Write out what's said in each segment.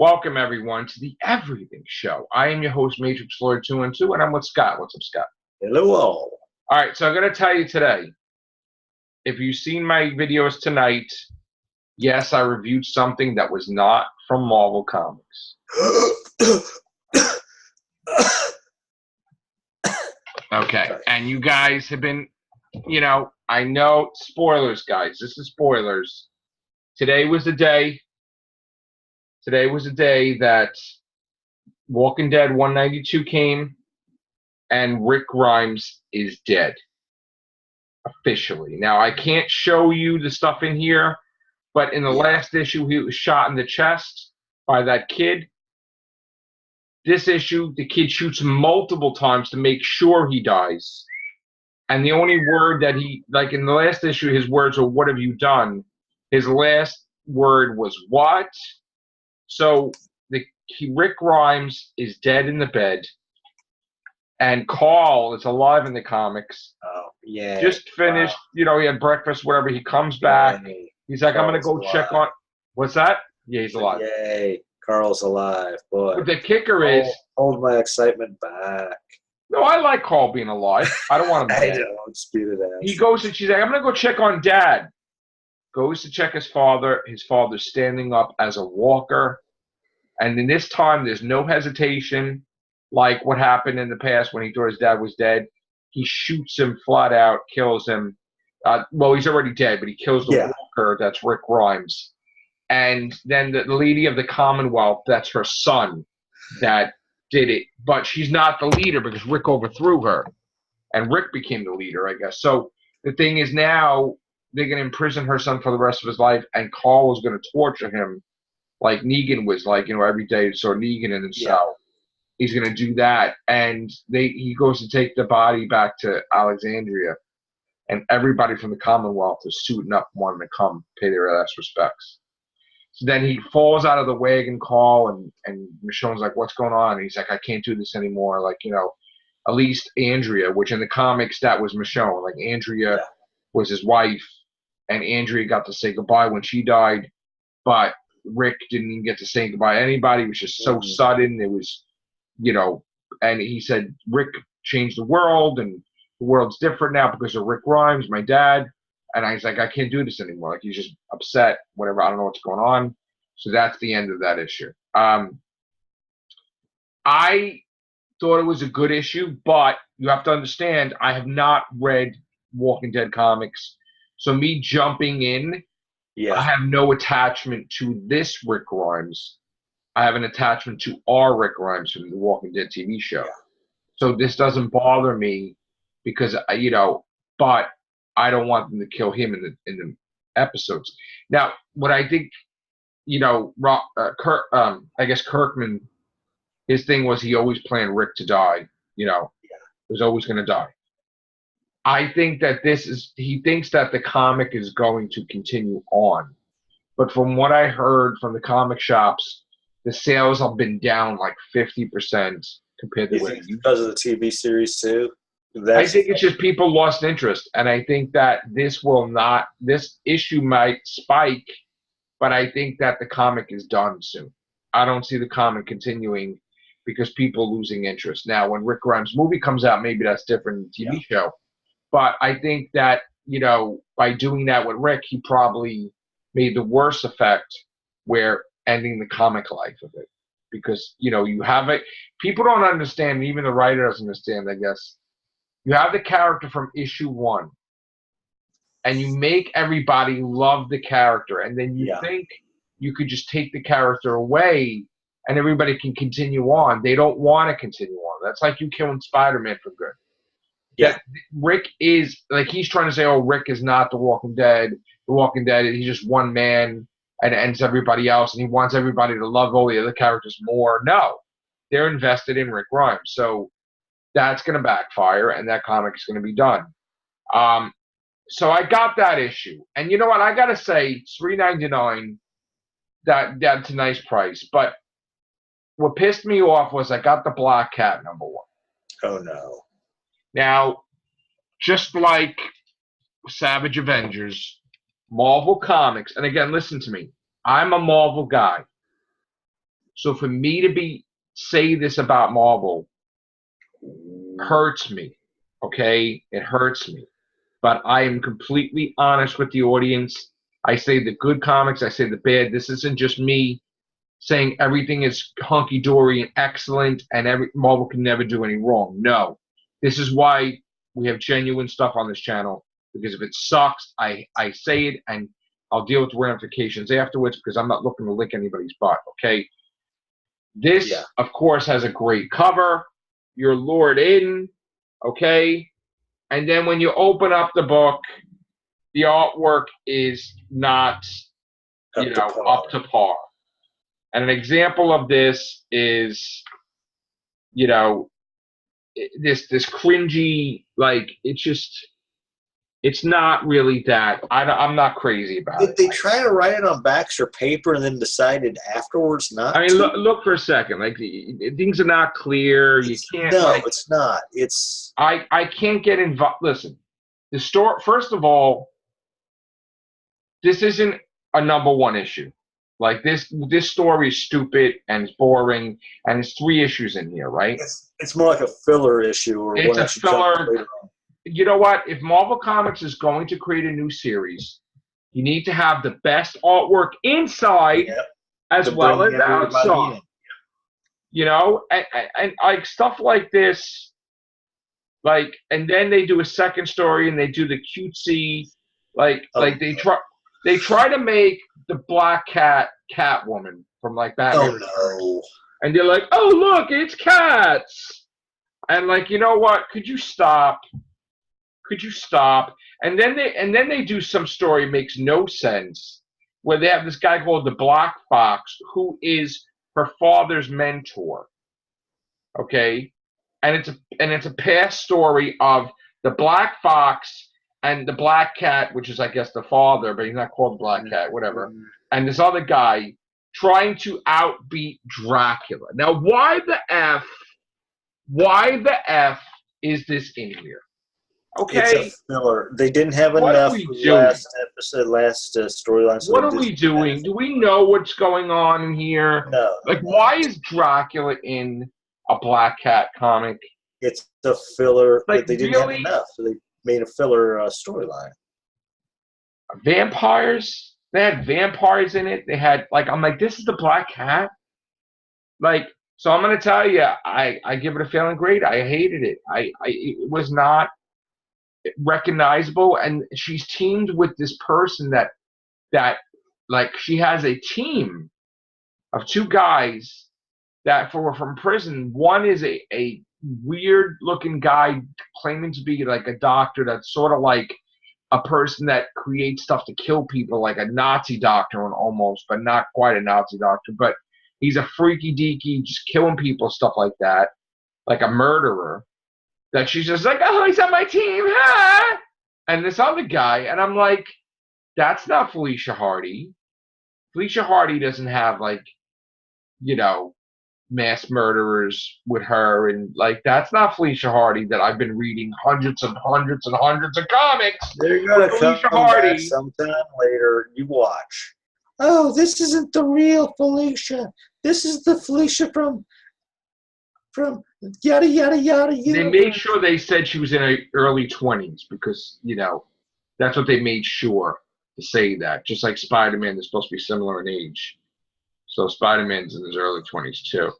Welcome, everyone, to the Everything Show. I am your host, Matrixlord212, and I'm with Scott. What's up, Scott? Hello, all. All right, so I'm going to tell you today, if you've seen my videos tonight, yes, I reviewed something that was not from Marvel Comics. Okay, and you guys have been, I know, spoilers, guys. This is spoilers. Today was the day that Walking Dead 192 came, and Rick Grimes is dead. Officially. Now, I can't show you the stuff in here, but in the last issue, he was shot in the chest by that kid. This issue, the kid shoots him multiple times to make sure he dies. And the only word that he, like in the last issue, his words were, "What have you done?" His last word was, "What?" So Rick Grimes is dead in the bed. And Carl is alive in the comics. Oh, yeah. Just finished, he had breakfast, whatever. He comes back. He's like, I'm going to go check on. What's that? Yeah, he's alive. Yay. Carl's alive, boy. But the kicker is. Hold my excitement back. No, I like Carl being alive. I don't want him I dead. don't speed it out. He goes and she's like, I'm going to go check on Dad. Goes to check his father. His father's standing up as a walker. And in this time, there's no hesitation. Like what happened in the past when he thought his dad was dead. He shoots him flat out, kills him. Well, he's already dead, but he kills the walker. That's Rick Grimes. And then the lady of the Commonwealth, that's her son that did it. But she's not the leader because Rick overthrew her. And Rick became the leader, I guess. So the thing is now they're going to imprison her son for the rest of his life, and Carl was going to torture him like Negan was like, every day. So Negan in his cell. He's going to do that, and he goes to take the body back to Alexandria, and everybody from the Commonwealth is suiting up, wanting to come pay their last respects. So then he falls out of the wagon, Carl, and Michonne's like, "What's going on?" And he's like, "I can't do this anymore." Like, at least Andrea, which in the comics that was Michonne. Like Andrea was his wife, and Andrea got to say goodbye when she died, but Rick didn't even get to say goodbye to anybody. It was just so sudden. It was. And he said, Rick changed the world, and the world's different now because of Rick Grimes, my dad. And I was like, I can't do this anymore. Like, he's just upset, whatever. I don't know what's going on. So that's the end of that issue. I thought it was a good issue, but you have to understand, I have not read Walking Dead comics. So me jumping in, I have no attachment to this Rick Grimes. I have an attachment to our Rick Grimes from the Walking Dead TV show. So this doesn't bother me because, but I don't want them to kill him in the episodes. Now, what I think, I guess Kirkman, his thing was he always planned Rick to die, was always going to die. I think that he thinks that the comic is going to continue on. But from what I heard from the comic shops, the sales have been down like 50% compared to what it used to be. Because of the TV series too? I think it's just people lost interest, and I think that this issue might spike, but I think that the comic is done soon. I don't see the comic continuing because people losing interest. Now, when Rick Grimes' movie comes out, maybe that's different in the TV show. But I think that, by doing that with Rick, he probably made the worst effect where ending the comic life of it, because you have it. People don't understand. Even the writer doesn't understand. I guess you have the character from issue 1, and you make everybody love the character, and then you think you could just take the character away, and everybody can continue on. They don't want to continue on. That's like you killing Spider-Man for good. That Rick is like he's trying to say, "Oh, Rick is not the Walking Dead. The Walking Dead, he's just one man." And ends everybody else, and he wants everybody to love all the other characters more. No, they're invested in Rick Grimes, so that's going to backfire, and that comic is going to be done. So I got that issue, and you know what? I got to say, it's $3.99. That's a nice price, but what pissed me off was I got the Black Cat #1. Oh no! Now, just like Savage Avengers. Marvel Comics, and again, listen to me. I'm a Marvel guy. So for me to say this about Marvel hurts me. Okay, it hurts me. But I am completely honest with the audience. I say the good comics, I say the bad. This isn't just me saying everything is hunky-dory and excellent and Marvel can never do any wrong. No. This is why we have genuine stuff on this channel, because if it sucks, I say it, and I'll deal with the ramifications afterwards, because I'm not looking to lick anybody's butt, okay? This, of course, has a great cover. You're lured in, okay? And then when you open up the book, the artwork is not, up to par. And an example of this is, this cringy, like, it's not really that. I'm not crazy about it. Did they try to write it on Baxter paper and then decided afterwards not I mean, to? look for a second. Like, things are not clear. You can't. No, it's not. It's. I can't get involved. Listen, the story. First of all, this isn't a #1 issue. Like, this story is stupid and it's boring, and there's 3 issues in here, right? It's more like a filler issue, or it's one a filler. You know what? If Marvel Comics is going to create a new series, you need to have the best artwork inside as well as outside. And like stuff like this, like, and then they do a second story and they do the cutesy, like they try to make the Black Cat Catwoman from like Batman. Oh no! And they're like, oh look, it's cats, and like, you know what? Could you stop? Could you stop? And then they do some story makes no sense, where they have this guy called the Black Fox, who is her father's mentor. Okay, and it's a past story of the Black Fox and the Black Cat, which is, I guess, the father, but he's not called the Black Cat, whatever. And this other guy trying to outbeat Dracula. Now, why the F is this in here? Okay. It's a filler. They didn't have enough last storyline. So what are we doing? Do we know what's going on in here? No. Like, why is Dracula in a Black Cat comic? It's a filler. Like, they didn't have enough, so they made a filler storyline. Vampires? They had vampires in it. They had, like, I'm like, this is the Black Cat? Like, so I'm going to tell you, I give it a failing grade. I hated it. It was not recognizable, and she's teamed with this person that like, she has a team of 2 guys that were from prison. One is a weird looking guy claiming to be like a doctor that's sort of like a person that creates stuff to kill people, like a Nazi doctor almost, but not quite a Nazi doctor. But he's a freaky deaky, just killing people, stuff like that, like a murderer. That she's just like, oh, he's on my team, huh? And this other guy, and I'm like, that's not Felicia Hardy. Felicia Hardy doesn't have, like, mass murderers with her, and like, that's not Felicia Hardy that I've been reading hundreds and hundreds and hundreds of comics. They're gonna come back sometime later. You watch. Oh, this isn't the real Felicia. This is the Felicia from yada yada yada. They made sure they said she was in her early 20s because that's what they made sure to say that. Just like Spider-Man, they're supposed to be similar in age. So Spider-Man's in his early 20s too.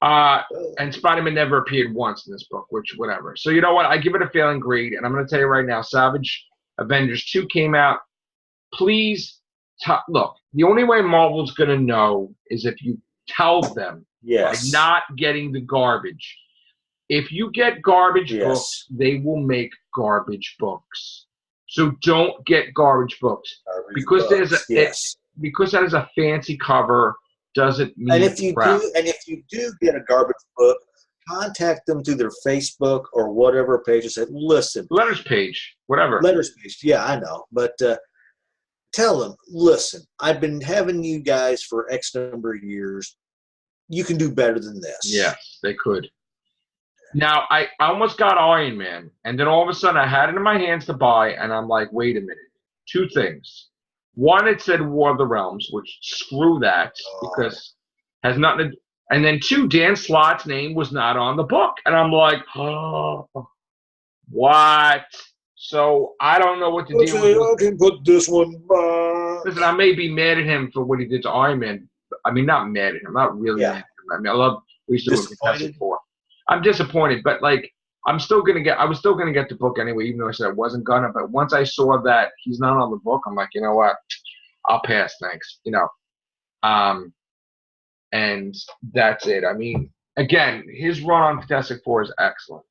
And Spider-Man never appeared once in this book, which, whatever. So you know what? I give it a failing grade, and I'm going to tell you right now, Savage Avengers 2 came out. Please, look, the only way Marvel's going to know is if you tell them by not getting the garbage. If you get garbage books, they will make garbage books. So don't get garbage books. Because that is a fancy cover doesn't mean and if you do get a garbage book, contact them through their Facebook or whatever page and say, listen. Letters page, whatever. Letters page, yeah, I know. But tell them, listen, I've been having you guys for X number of years. You can do better than this. Yes, they could. Now, I almost got Iron Man, and then all of a sudden I had it in my hands to buy, and I'm like, wait a minute. 2 things. One, it said War of the Realms, which screw that, because Has nothing to, and then two, Dan Slott's name was not on the book. And I'm like, oh, what? So I don't know what the deal Okay, is I with. can put this one back. Listen, I may be mad at him for what he did to Iron Man. I mean, not mad at him. Not really mad at him. I mean, I love what he's doing Fantastic Four. I'm disappointed, but like, I was still gonna get the book anyway, even though I said I wasn't gonna. But once I saw that he's not on the book, I'm like, you know what? I'll pass, thanks. And that's it. I mean, again, his run on Fantastic Four is excellent.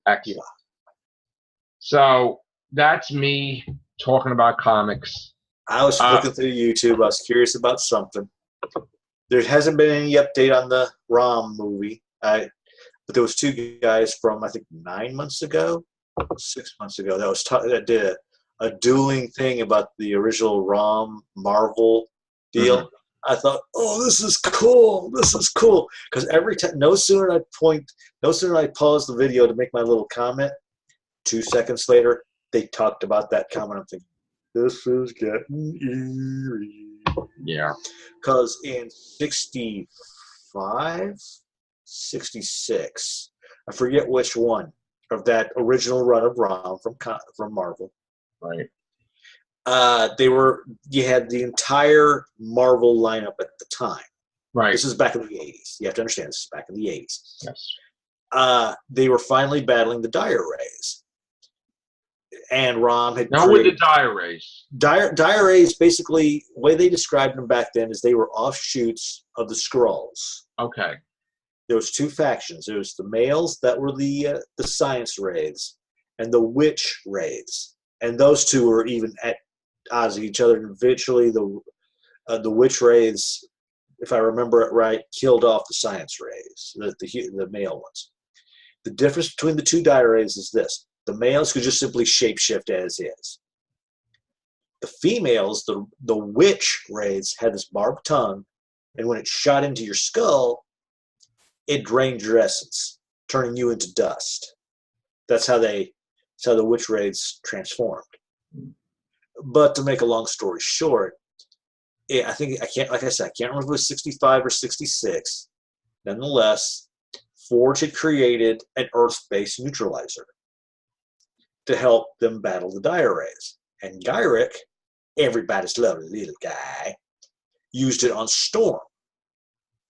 Excellent. Yeah. So that's me talking about comics. I was looking through YouTube. I was curious about something. There hasn't been any update on the ROM movie. But there was two guys from, I think, 9 months ago, 6 months ago, that did a dueling thing about the original ROM Marvel deal. Mm-hmm. I thought, oh, this is cool. This is cool. Because every time, no sooner than I paused the video to make my little comment, 2 seconds later, they talked about that comment. I'm thinking, this is getting eerie. Yeah. Because in 65, 66, I forget which one of that original run of ROM from Marvel. Right. You had the entire Marvel lineup at the time. Right. This is back in the 80s. You have to understand, this is back in the 80s. Yes. They were finally battling the Dire Rays. And ROM had Now with the Dire Rays. Dire Rays, basically, the way they described them back then is they were offshoots of the Skrulls. Okay. There was two factions. There was the males that were the Science Wraiths and the Witch Wraiths. And those two were even at odds with each other. And eventually the Witch Wraiths, if I remember it right, killed off the Science Wraiths, the male ones. The difference between the two Dire Rays is this. The males could just simply shapeshift as is. The females, the Witch Wraiths, had this barbed tongue, and when it shot into your skull, it drained your essence, turning you into dust. That's how the Witch Wraiths transformed. But to make a long story short, I can't remember if it was 65 or 66. Nonetheless, Forge had created an Earth-based neutralizer to help them battle the Dire Rays. And Gyrick, everybody's lovely little guy, used it on Storm.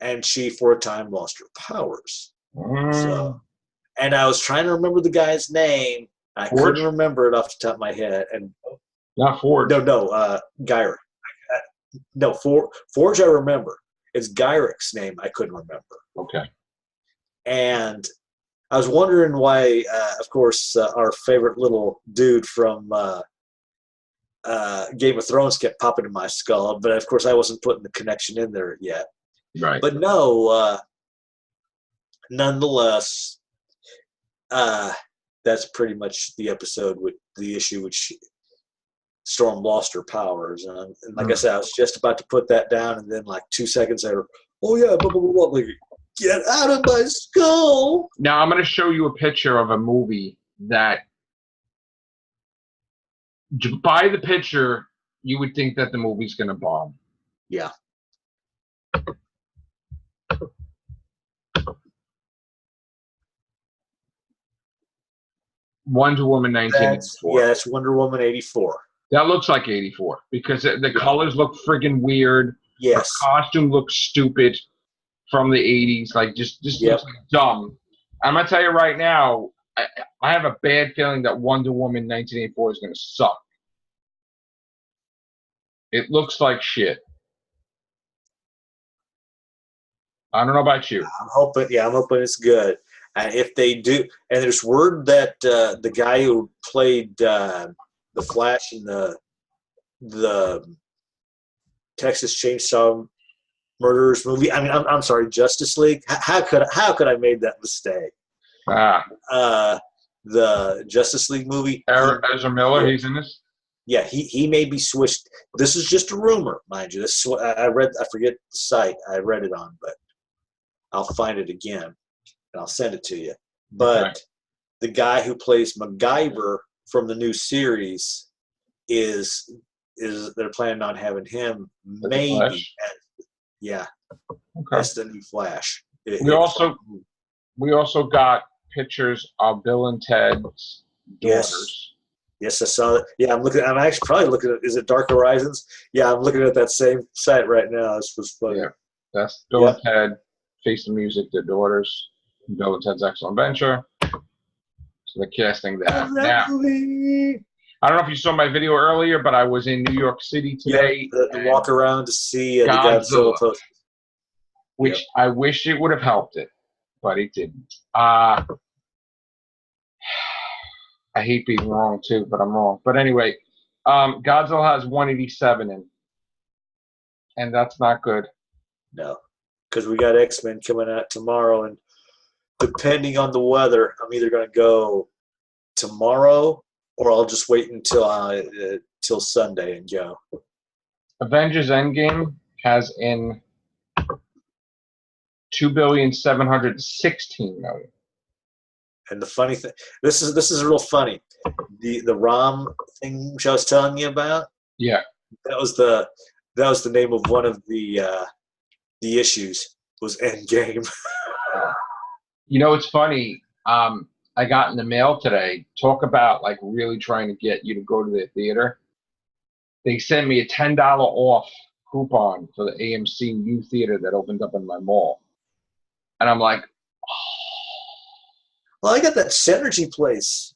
And she, for a time, lost her powers. So, and I was trying to remember the guy's name. I couldn't remember it off the top of my head. And not Forge. No, Gyrick. No, Forge I remember. It's Gyrick's name I couldn't remember. Okay. And I was wondering why, of course, our favorite little dude from Game of Thrones kept popping in my skull, but of course I wasn't putting the connection in there yet. Right. But no, nonetheless, that's pretty much the episode with the issue which Storm lost her powers. And like I said, I was just about to put that down, and then like 2 seconds later, oh yeah, blah, blah, blah, blah, like, get out of my skull. Now I'm going to show you a picture of a movie that, by the picture, you would think that the movie's going to bomb. Yeah. Wonder Woman 1984. Yeah, it's Wonder Woman 84. That looks like 84 because the colors look friggin' weird. Yes. The costume looks stupid from the 80s. Like, just looks like dumb. I'm going to tell you right now, I have a bad feeling that Wonder Woman 1984 is going to suck. It looks like shit. I don't know about you. I'm hoping it's good. And if they do, and there's word that the guy who played the Flash in the Texas Chainsaw Murderers movie. I mean, I'm sorry, Justice League. How could I made that mistake? The Justice League movie. Ezra Miller, he's in this. Yeah, he may be switched. This is just a rumor, mind you. This is what I read. I forget the site I read it on, but I'll find it again and I'll send it to you. But the guy who plays MacGyver from the new series is they're planning on having him maybe. Yeah. Okay. That's the new Flash. We also got pictures of Bill and Ted's daughters. Yes, I saw it. Yeah, I'm actually probably looking at. Is it Dark Horizons? Yeah, I'm looking at that same site right now. This was funny. Yeah, that's Bill and Ted, Face the Music, their daughters. Bill and Ted's Excellent Adventure. So they're casting that now. I don't know if you saw my video earlier, but I was in New York City today. The walk around to see the Godzilla, post. which I wish it would have helped it, but it didn't. I hate being wrong too, but I'm wrong. But anyway, Godzilla has 187 in, and that's not good. No, because we got X-Men coming out tomorrow, and depending on the weather, I'm either going to go tomorrow or I'll just wait until till Sunday and go. Avengers Endgame has in 2,716,000,000. And the funny thing, this is real funny. The ROM thing which I was telling you about. Yeah, that was the name of one of the issues was Endgame. You know, it's funny. I got in the mail today. Talk about like really trying to get you to go to the theater. They sent me a $10 off coupon for the AMC new theater that opened up in my mall, and I'm like, well, I got that Synergy place,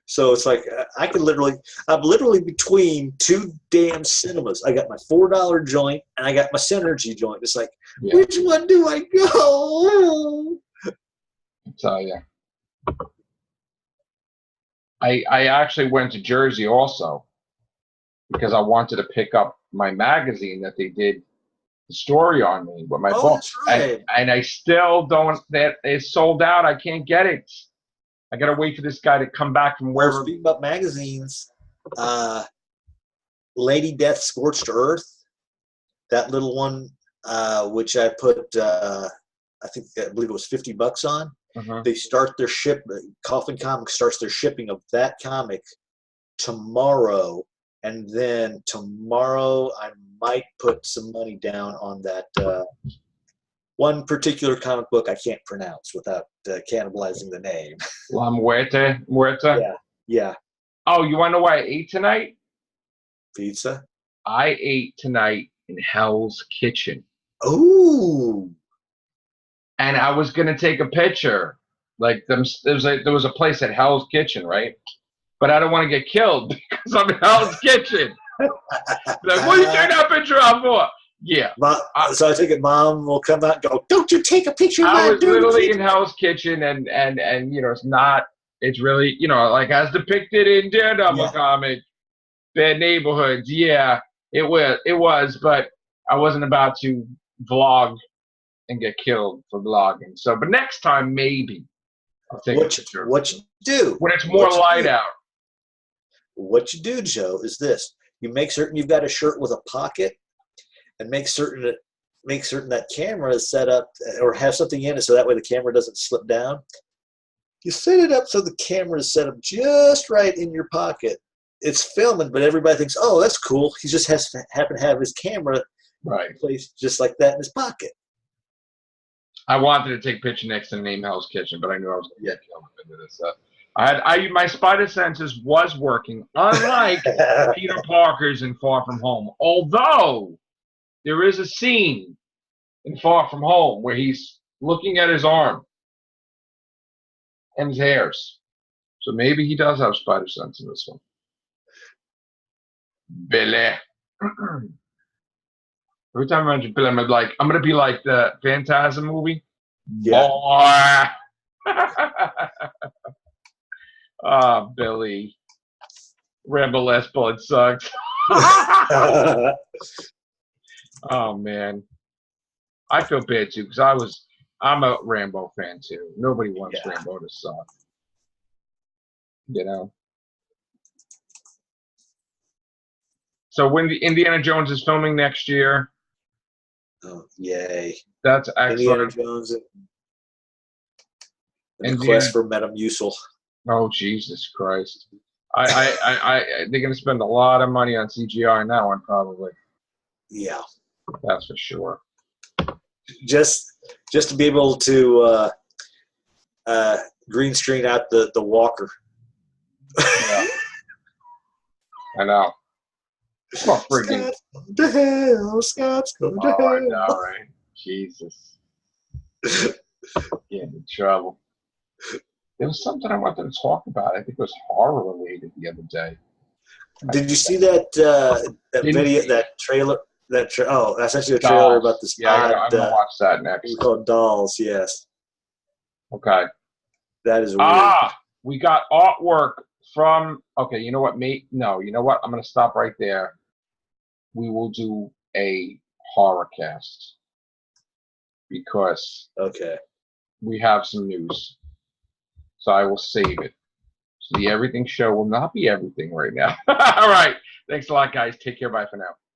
so it's like I'm literally between two damn cinemas. I got my $4 joint and I got my Synergy joint. It's like, which one do I go? I tell you. I actually went to Jersey also because I wanted to pick up my magazine that they did the story on me with my book. That's right. And I still don't, that is sold out. I can't get it. I got to wait for this guy to come back from wherever. Speaking about magazines, Lady Death Scorched Earth, that little one, which I put, I believe it was $50 on. They start their Coffin Comics starts their shipping of that comic tomorrow, and then tomorrow I might put some money down on that one particular comic book I can't pronounce without cannibalizing the name. La Muerte? Yeah. Oh, you want to know why I ate tonight? Pizza? I ate tonight in Hell's Kitchen. Ooh. And I was gonna take a picture, like there was a place at Hell's Kitchen, right? But I don't want to get killed because I'm in Hell's Kitchen. Like, what are you taking that picture out for? Yeah. So I think Mom will come out and go, "Don't you take a picture of I my was literally in Hell's Kitchen, and you know, it's really, you know, like as depicted in Daredevil comic, Bad Neighborhoods. Yeah, it was, but I wasn't about to vlog and get killed for vlogging. So, but next time maybe I'll take a picture. What you do when it's more light out. What you do, Joe, is this: you make certain you've got a shirt with a pocket, and make certain that camera is set up or have something in it so that way the camera doesn't slip down. You set it up so the camera is set up just right in your pocket. It's filming, but everybody thinks, "Oh, that's cool." He just has to happen to have his camera placed just like that in his pocket. I wanted to take a picture next to the name Hell's Kitchen, but I knew I was going to get killed into this. My spider senses was working, unlike Peter Parker's in Far From Home. Although there is a scene in Far From Home where he's looking at his arm and his hairs. So maybe he does have spider sense in this one. Billy. Every time I mention Billy, I'm going to be like the Phantasm movie. Yeah. Boy. Oh, Billy. Rambo Last Blood sucked. Oh, man. I feel bad, too, because I'm a Rambo fan, too. Nobody wants Rambo to suck. You know? So when the Indiana Jones is filming next year. Oh, yay. That's excellent. Indiana Jones and the quest for Metamucil. Oh, Jesus Christ. They're going to spend a lot of money on CGI on that one, probably. Yeah. That's for sure. just to be able to green screen out the walker. Yeah. I know. Well, friggin' Scott's going to hell. Scott's going to I hell. know, right? Jesus. Getting in trouble. There was something I wanted to talk about. I think it was horror related the other day. Did you see that video, that trailer? Oh, that's actually a trailer about this I'm odd gonna watch that next. called Dolls. Yes, Okay. that is weird. We got artwork from. Okay, you know what, mate? No, you know what? I'm gonna stop right there. We will do a horror cast because we have some news. So I will save it. So the everything show will not be everything right now. All right. Thanks a lot, guys. Take care. Bye for now.